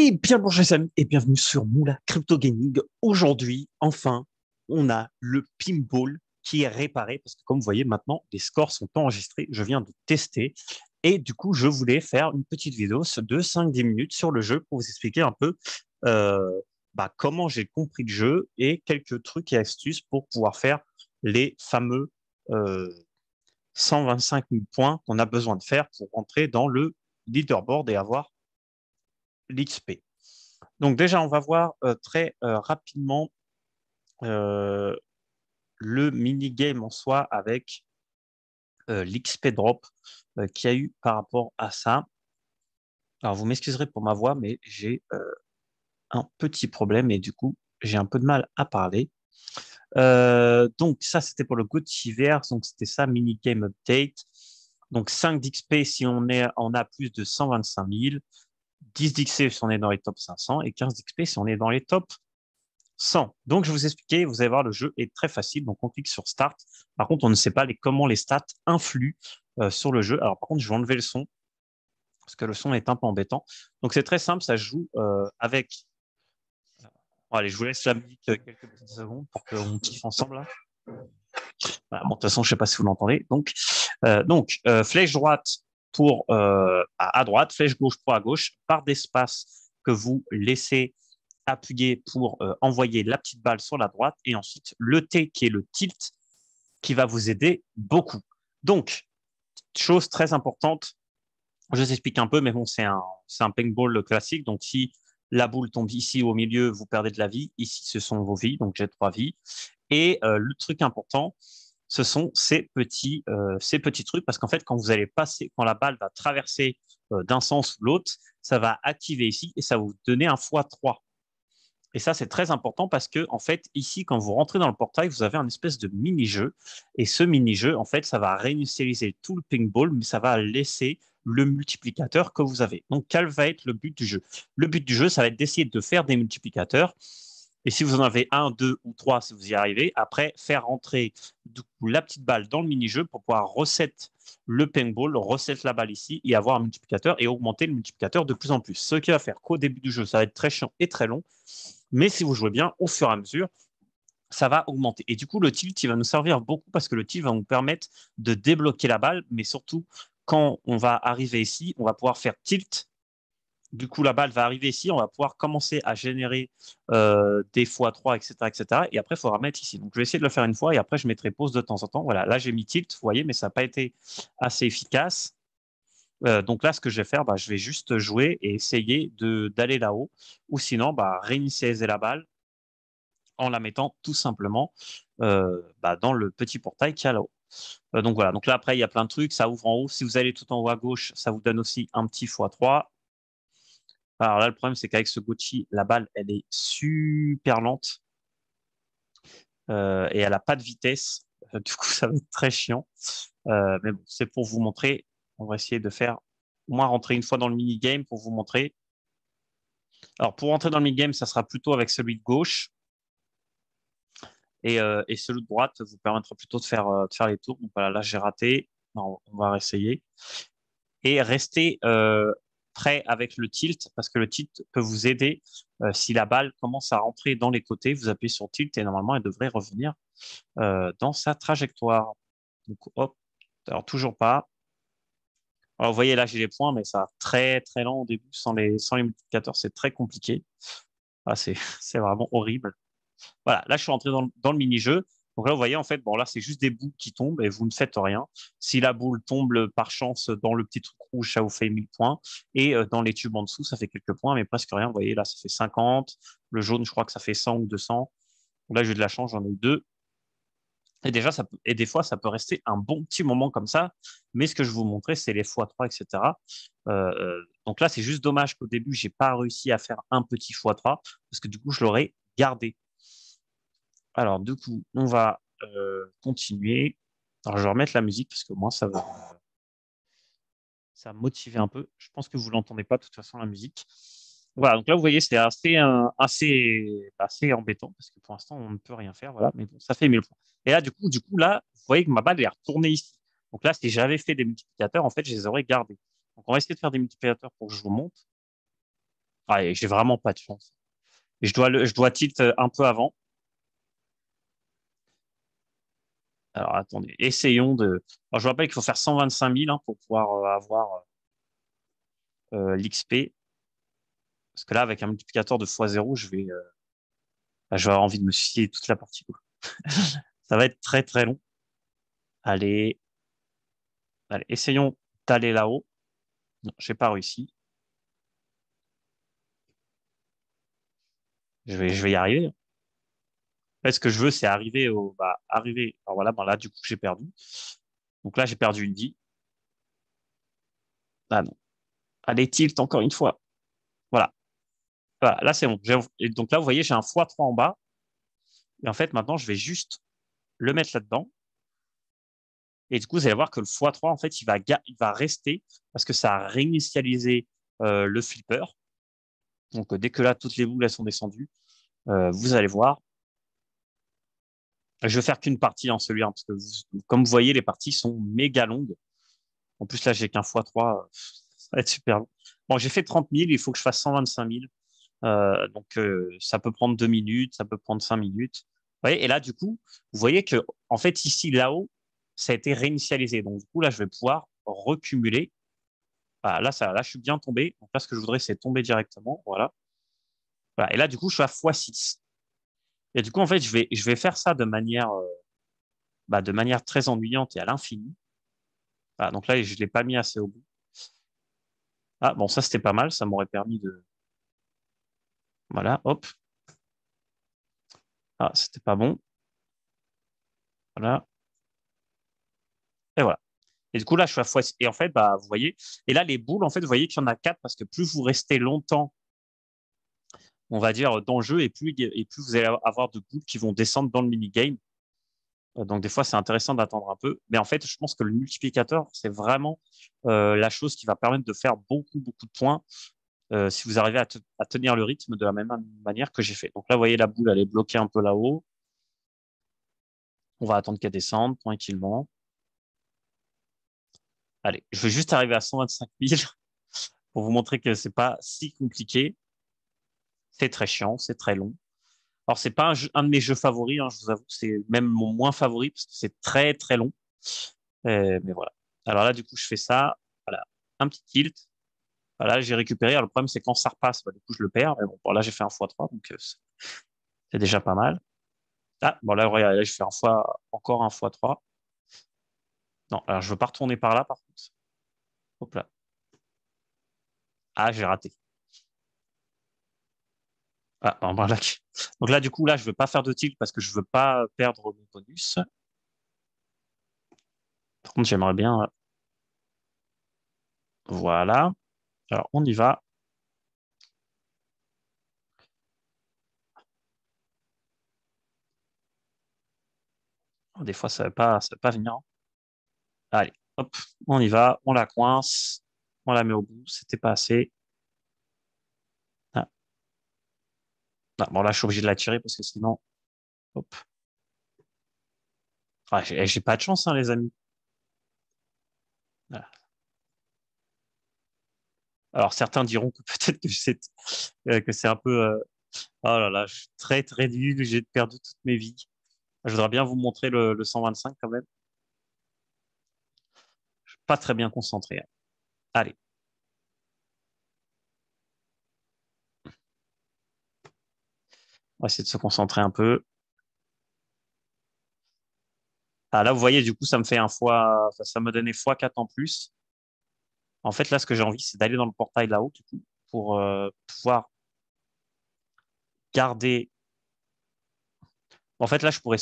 Et bien bonjour les amis et bienvenue sur Moula Crypto Gaming. Aujourd'hui, enfin, on a le pinball qui est réparé parce que comme vous voyez maintenant, les scores sont enregistrés. Je viens de tester et du coup, je voulais faire une petite vidéo de 5-10 minutes sur le jeu pour vous expliquer un peu euh, comment j'ai compris le jeu et quelques trucs et astuces pour pouvoir faire les fameux euh, 125 000 points qu'on a besoin de faire pour entrer dans le leaderboard et avoir l'XP. Donc déjà, on va voir très rapidement euh, le mini-game en soi avec l'XP drop qu'il y a eu par rapport à ça. Alors, vous m'excuserez pour ma voix, mais j'ai un petit problème et du coup, j'ai un peu de mal à parler. Donc, ça, c'était pour le Gotiverse. Donc, c'était ça, mini-game update. Donc, 5 d'XP si on a plus de 125 000, 10 d'XP si on est dans les top 500 et 15 d'XP si on est dans les top 100. Donc, je vais vous expliquer, vous allez voir, le jeu est très facile. Donc, on clique sur Start. Par contre, on ne sait pas comment les stats influent sur le jeu. Alors, par contre, je vais enlever le son parce que le son est un peu embêtant. Donc, c'est très simple. Ça se joue avec. Bon, allez, je vous laisse la musique quelques petites secondes pour qu'on kiffe ensemble là. Voilà, bon, de toute façon, je ne sais pas si vous l'entendez. Flèche droite pour à droite, flèche gauche pour à gauche, barre d'espace que vous laissez appuyer pour envoyer la petite balle sur la droite et ensuite le T qui est le tilt qui va vous aider beaucoup. Donc, chose très importante, je vous explique un peu, mais bon, c'est un paintball classique. Donc, si la boule tombe ici au milieu, vous perdez de la vie. Ici, ce sont vos vies, donc j'ai 3 vies. Et le truc important, ce sont ces petits trucs, parce qu'en fait, quand vous allez passer, quand la balle va traverser d'un sens ou l'autre, ça va activer ici et ça va vous donner un x3. Et ça, c'est très important parce que, en fait, ici, quand vous rentrez dans le portail, vous avez un espèce de mini-jeu. Et ce mini-jeu, en fait, ça va réinitialiser tout le ping-ball, mais ça va laisser le multiplicateur que vous avez. Donc, quel va être le but du jeu? Le but du jeu, ça va être d'essayer de faire des multiplicateurs. Et si vous en avez un, deux ou trois, si vous y arrivez, après, faire rentrer du coup, la petite balle dans le mini-jeu pour pouvoir reset le paintball, reset la balle ici et avoir un multiplicateur et augmenter le multiplicateur de plus en plus. Ce qui va faire qu'au début du jeu, ça va être très chiant et très long. Mais si vous jouez bien, au fur et à mesure, ça va augmenter. Et du coup, le tilt, il va nous servir beaucoup parce que le tilt va nous permettre de débloquer la balle, mais surtout, quand on va arriver ici, on va pouvoir faire tilt. Du coup, la balle va arriver ici, on va pouvoir commencer à générer des x3, etc., etc. Et après, il faudra mettre ici. Donc, je vais essayer de le faire une fois et après, je mettrai pause de temps en temps. Voilà, là, j'ai mis tilt, vous voyez, mais ça n'a pas été assez efficace. Donc là, ce que je vais faire, je vais juste jouer et essayer d'aller là-haut. Ou sinon, réinitialiser la balle en la mettant tout simplement dans le petit portail qu'il y a là-haut. Donc voilà, donc là après il y a plein de trucs, ça ouvre en haut. Si vous allez tout en haut à gauche, ça vous donne aussi un petit x3. Alors là le problème c'est qu'avec ce Gochi, la balle elle est super lente et elle n'a pas de vitesse. Du coup ça va être très chiant. Mais bon, c'est pour vous montrer. On va essayer de faire au moins rentrer une fois dans le mini-game pour vous montrer. Alors pour rentrer dans le mini-game, ça sera plutôt avec celui de gauche. Et celui de droite vous permettra plutôt de faire les tours. Donc voilà, là j'ai raté. Non, on va réessayer. Et restez prêt avec le tilt parce que le tilt peut vous aider. Si la balle commence à rentrer dans les côtés, vous appuyez sur tilt et normalement elle devrait revenir dans sa trajectoire. Donc hop, alors toujours pas. Alors, vous voyez là j'ai les points, mais ça va très très lent au début sans les multiplicateurs, c'est très compliqué. Ah, c'est vraiment horrible. Voilà, là, je suis entré dans le mini-jeu. Donc là, vous voyez, en fait, bon, là, c'est juste des boules qui tombent et vous ne faites rien. Si la boule tombe par chance dans le petit truc rouge, ça vous fait 1000 points. Et dans les tubes en dessous, ça fait quelques points, mais presque rien. Vous voyez, là, ça fait 50. Le jaune, je crois que ça fait 100 ou 200. Là, j'ai eu de la chance, j'en ai eu deux. Et déjà, et des fois, ça peut rester un bon petit moment comme ça. Mais ce que je vous montrais, c'est les x3, etc. Donc là, c'est juste dommage qu'au début, j'ai pas réussi à faire un petit x3 parce que du coup, je l'aurais gardé. Alors, du coup, on va continuer. Alors, je vais remettre la musique parce que moi, ça va me motiver un peu. Je pense que vous l'entendez pas, de toute façon, la musique. Voilà, donc là, vous voyez, c'était assez embêtant parce que pour l'instant, on ne peut rien faire. Voilà, mais bon, ça fait 1000 points. Et là, du coup, là, vous voyez que ma balle est retournée ici. Donc là, si j'avais fait des multiplicateurs, en fait, je les aurais gardés. Donc, on va essayer de faire des multiplicateurs pour que je vous montre. Ah, et j'ai vraiment pas de chance. Et je dois tilt un peu avant. Alors, attendez, essayons de. Alors, je vous rappelle qu'il faut faire 125 000 hein, pour pouvoir avoir l'XP. Parce que là, avec un multiplicateur de x0, je vais avoir envie de me suicider toute la partie, quoi. Ça va être très, très long. Allez, allez, essayons d'aller là-haut. Non, j'ai pas réussi. Je vais y arriver. En fait, ce que je veux, c'est arriver arriver. Alors voilà, ben là, du coup, j'ai perdu. Donc là, j'ai perdu une vie. Ah non. Allez, tilt encore une fois. Voilà. Voilà, là, c'est bon. Et donc là, vous voyez, j'ai un x3 en bas. Et en fait, maintenant, je vais juste le mettre là-dedans. Et du coup, vous allez voir que le x3, en fait, il va rester parce que ça a réinitialisé le flipper. Donc, dès que là, toutes les boules, elles sont descendues, vous allez voir. Je vais faire qu'une partie en celui-là, parce que comme vous voyez, les parties sont méga longues. En plus, là, j'ai qu'un x3, ça va être super long. Bon, j'ai fait 30 000, il faut que je fasse 125 000. Donc, ça peut prendre 2 minutes, ça peut prendre 5 minutes. Vous voyez, et là, du coup, vous voyez que, en fait, ici, là-haut, ça a été réinitialisé. Donc, du coup, là, je vais pouvoir recumuler. Voilà, là, je suis bien tombé. Donc, là, ce que je voudrais, c'est tomber directement. Voilà. Voilà. Et là, du coup, je suis à x6. Et du coup, en fait, je vais faire ça de manière très ennuyante et à l'infini. Voilà, donc là, je ne l'ai pas mis assez au bout. Ah, bon, ça, c'était pas mal. Ça m'aurait permis de. Voilà, hop. Ah, c'était pas bon. Voilà. Et voilà. Et du coup, là, je suis à x. Et en fait, bah, vous voyez. Et là, les boules, en fait, vous voyez qu'il y en a quatre parce que plus vous restez longtemps, on va dire, dans le jeu, et plus vous allez avoir de boules qui vont descendre dans le minigame. Donc, des fois, c'est intéressant d'attendre un peu. Mais en fait, je pense que le multiplicateur, c'est vraiment la chose qui va permettre de faire beaucoup, beaucoup de points si vous arrivez à tenir le rythme de la même manière que j'ai fait. Donc là, vous voyez, la boule, elle est bloquée un peu là-haut. On va attendre qu'elle descende tranquillement. Allez, je vais juste arriver à 125 000 pour vous montrer que c'est pas si compliqué. C'est très chiant, c'est très long. Alors, c'est pas un de mes jeux favoris, hein, je vous avoue, c'est même mon moins favori parce que c'est très, très long. Mais voilà. Alors là, du coup, je fais ça. Voilà. Un petit tilt. Voilà, j'ai récupéré. Alors, le problème, c'est quand ça repasse, bah, du coup, je le perds. Mais bon, là, j'ai fait un x3, donc c'est déjà pas mal. Ah, bon, là, regarde, là, je fais encore un x3. Non, alors, je veux pas retourner par là, par contre. Hop là. Ah, j'ai raté. Ah, bon, voilà. Donc là, du coup, là, je veux pas faire de tilt parce que je veux pas perdre mon bonus. Par contre, j'aimerais bien. Voilà. Alors, on y va. Des fois, ça va pas venir, hein. Allez, hop, on y va. On la coince. On la met au bout. C'était pas assez. Ah, ah, bon, là, je suis obligé de la tirer parce que sinon, hop. Ah, j'ai pas de chance, hein, les amis. Voilà. Alors, certains diront que peut-être que c'est un peu. Oh là là, je suis très, très nul. J'ai perdu toutes mes vies. Je voudrais bien vous montrer le 125 quand même. Je suis pas très bien concentré, hein. Allez, on va essayer de se concentrer un peu. Ah, là, vous voyez, du coup, ça me fait ça me donnait x4 en plus. En fait, là, ce que j'ai envie, c'est d'aller dans le portail là-haut, du coup, pour pouvoir garder. En fait, là, je pourrais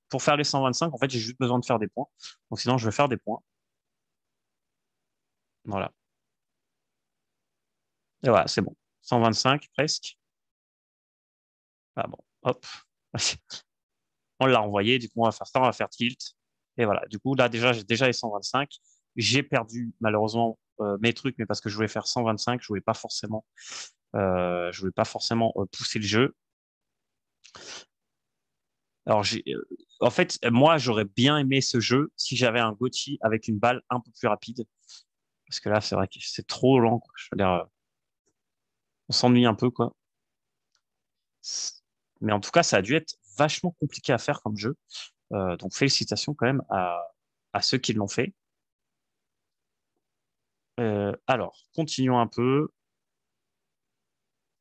pour faire les 125, en fait, j'ai juste besoin de faire des points. Donc, sinon, je vais faire des points. Voilà. Et voilà, c'est bon. 125, presque. Ah bon, hop. On l'a envoyé. Du coup, on va faire ça, on va faire tilt. Et voilà. Du coup, là, déjà, j'ai déjà les 125. J'ai perdu, malheureusement, mes trucs, mais parce que je voulais faire 125, je voulais pas forcément pousser le jeu. Alors, en fait, moi, j'aurais bien aimé ce jeu si j'avais un Gotti avec une balle un peu plus rapide. Parce que là, c'est vrai que c'est trop lent, quoi. Je veux dire, On s'ennuie un peu, quoi. Mais en tout cas, ça a dû être vachement compliqué à faire comme jeu. Donc félicitations quand même à ceux qui l'ont fait. Alors, continuons un peu.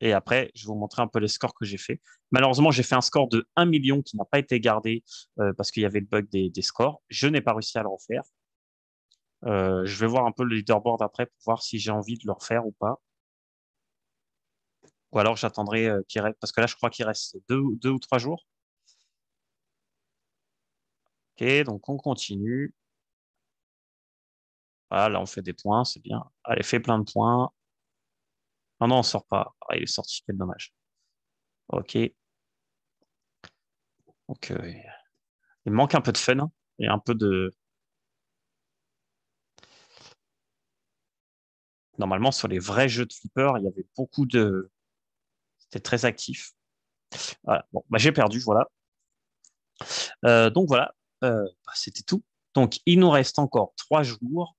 Et après, je vais vous montrer un peu les scores que j'ai fait. Malheureusement, j'ai fait un score de 1 million qui n'a pas été gardé parce qu'il y avait le bug des scores. Je n'ai pas réussi à le refaire. Je vais voir un peu le leaderboard après pour voir si j'ai envie de le refaire ou pas. Ou alors j'attendrai qu'il reste, parce que là, je crois qu'il reste deux ou 3 jours. Ok, donc on continue. Ah, là, on fait des points, c'est bien. Allez, fais plein de points. Ah non, on sort pas. Ah, il est sorti, quel dommage. Ok, donc il manque un peu de fun hein, et un peu de... Normalement, sur les vrais jeux de flipper, il y avait beaucoup de... C'était très actif. Voilà. Bon, bah, j'ai perdu, voilà. Donc voilà, bah, c'était tout. Donc il nous reste encore 3 jours.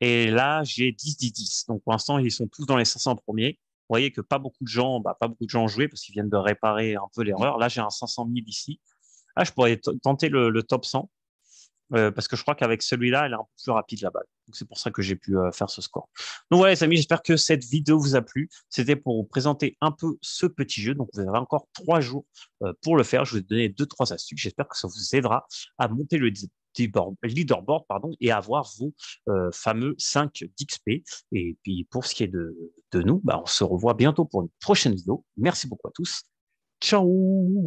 Et là, j'ai 10-10-10. Donc pour l'instant, ils sont tous dans les 500 premiers. Vous voyez que pas beaucoup de gens, pas beaucoup de gens ont joué parce qu'ils viennent de réparer un peu l'erreur. Là, j'ai un 500 000 ici. Ah, je pourrais tenter le top 100 parce que je crois qu'avec celui-là, elle est un peu plus rapide la balle. Donc c'est pour ça que j'ai pu faire ce score. Donc voilà les amis, j'espère que cette vidéo vous a plu. C'était pour vous présenter un peu ce petit jeu. Donc vous avez encore 3 jours pour le faire. Je vais vous donner deux, trois astuces. J'espère que ça vous aidera à monter le leaderboard pardon, et à avoir vos fameux 5 d'XP. Et puis pour ce qui est de nous, bah, on se revoit bientôt pour une prochaine vidéo. Merci beaucoup à tous. Ciao!